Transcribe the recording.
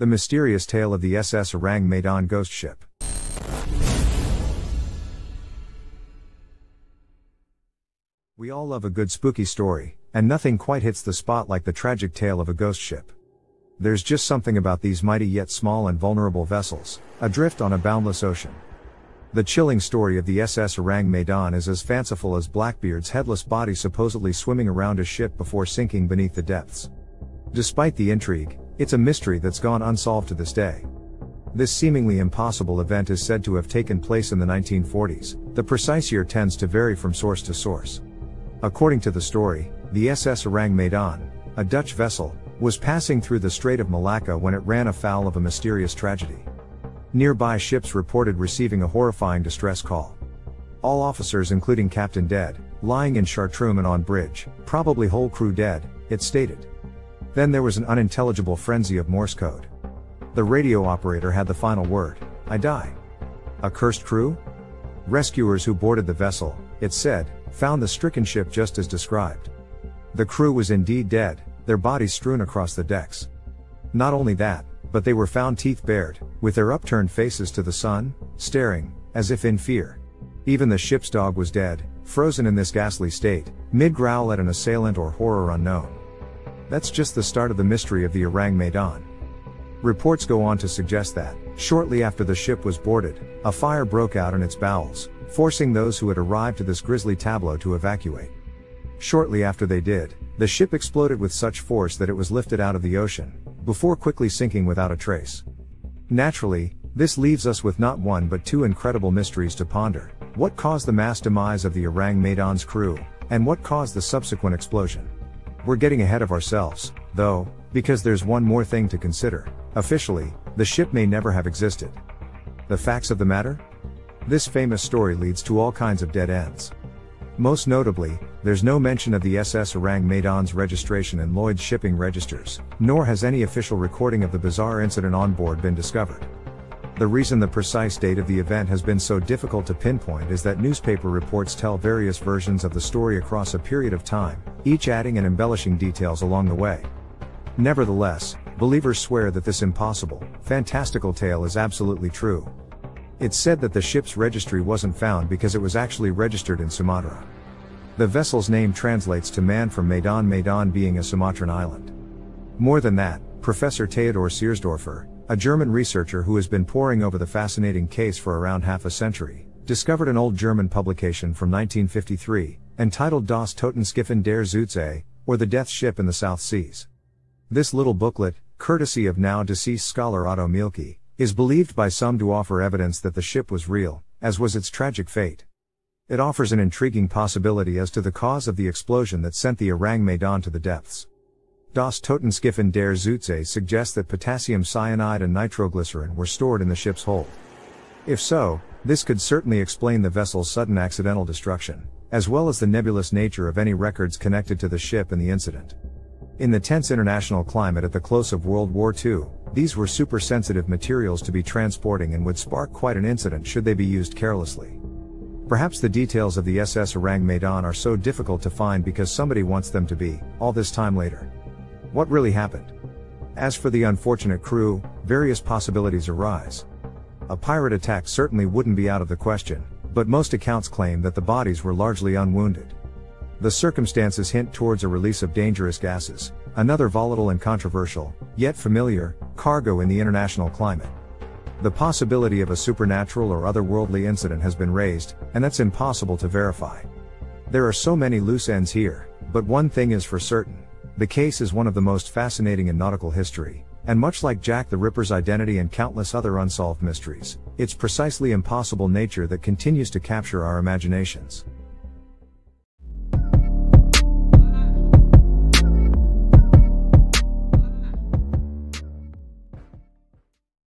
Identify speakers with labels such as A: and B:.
A: The mysterious tale of the SS Ourang Medan ghost ship. We all love a good spooky story, and nothing quite hits the spot like the tragic tale of a ghost ship. There's just something about these mighty yet small and vulnerable vessels, adrift on a boundless ocean. The chilling story of the SS Ourang Medan is as fanciful as Blackbeard's headless body supposedly swimming around a ship before sinking beneath the depths. Despite the intrigue, it's a mystery that's gone unsolved to this day. This seemingly impossible event is said to have taken place in the 1940s. The precise year tends to vary from source to source. According to the story, the SS Ourang Medan, a Dutch vessel, was passing through the Strait of Malacca when it ran afoul of a mysterious tragedy. Nearby ships reported receiving a horrifying distress call. All officers including captain dead, lying in chartroom and on bridge, probably whole crew dead, it stated. Then there was an unintelligible frenzy of Morse code. The radio operator had the final word, "I die." A cursed crew? Rescuers who boarded the vessel, it said, found the stricken ship just as described. The crew was indeed dead, their bodies strewn across the decks. Not only that, but they were found teeth bared, with their upturned faces to the sun, staring, as if in fear. Even the ship's dog was dead, frozen in this ghastly state, mid-growl at an assailant or horror unknown. That's just the start of the mystery of the Ourang Medan. Reports go on to suggest that, shortly after the ship was boarded, a fire broke out in its bowels, forcing those who had arrived to this grisly tableau to evacuate. Shortly after they did, the ship exploded with such force that it was lifted out of the ocean, before quickly sinking without a trace. Naturally, this leaves us with not one but two incredible mysteries to ponder: what caused the mass demise of the Ourang Medan's crew, and what caused the subsequent explosion. We're getting ahead of ourselves, though, because there's one more thing to consider. Officially, the ship may never have existed. The facts of the matter? This famous story leads to all kinds of dead ends. Most notably, there's no mention of the SS Ourang Medan's registration in Lloyd's shipping registers, nor has any official recording of the bizarre incident on board been discovered. The reason the precise date of the event has been so difficult to pinpoint is that newspaper reports tell various versions of the story across a period of time, each adding and embellishing details along the way. Nevertheless, believers swear that this impossible, fantastical tale is absolutely true. It's said that the ship's registry wasn't found because it was actually registered in Sumatra. The vessel's name translates to man from Medan, Medan being a Sumatran island. More than that, Professor Theodor Seersdorfer, a German researcher who has been poring over the fascinating case for around half a century, discovered an old German publication from 1953, entitled Das Totenschiffen der Südsee, or The Death Ship in the South Seas. This little booklet, courtesy of now deceased scholar Otto Mielke, is believed by some to offer evidence that the ship was real, as was its tragic fate. It offers an intriguing possibility as to the cause of the explosion that sent the Ourang Medan to the depths. Das Totenschiffen der Südsee suggests that potassium cyanide and nitroglycerin were stored in the ship's hold. If so, this could certainly explain the vessel's sudden accidental destruction, as well as the nebulous nature of any records connected to the ship and the incident. In the tense international climate at the close of World War II, these were super-sensitive materials to be transporting and would spark quite an incident should they be used carelessly. Perhaps the details of the SS Ourang Medan are so difficult to find because somebody wants them to be, all this time later. What really happened? As for the unfortunate crew, various possibilities arise. A pirate attack certainly wouldn't be out of the question, but most accounts claim that the bodies were largely unwounded. The circumstances hint towards a release of dangerous gases, another volatile and controversial, yet familiar, cargo in the international climate. The possibility of a supernatural or otherworldly incident has been raised, and that's impossible to verify. There are so many loose ends here, but one thing is for certain: the case is one of the most fascinating in nautical history, and much like Jack the Ripper's identity and countless other unsolved mysteries, it's precisely impossible nature that continues to capture our imaginations.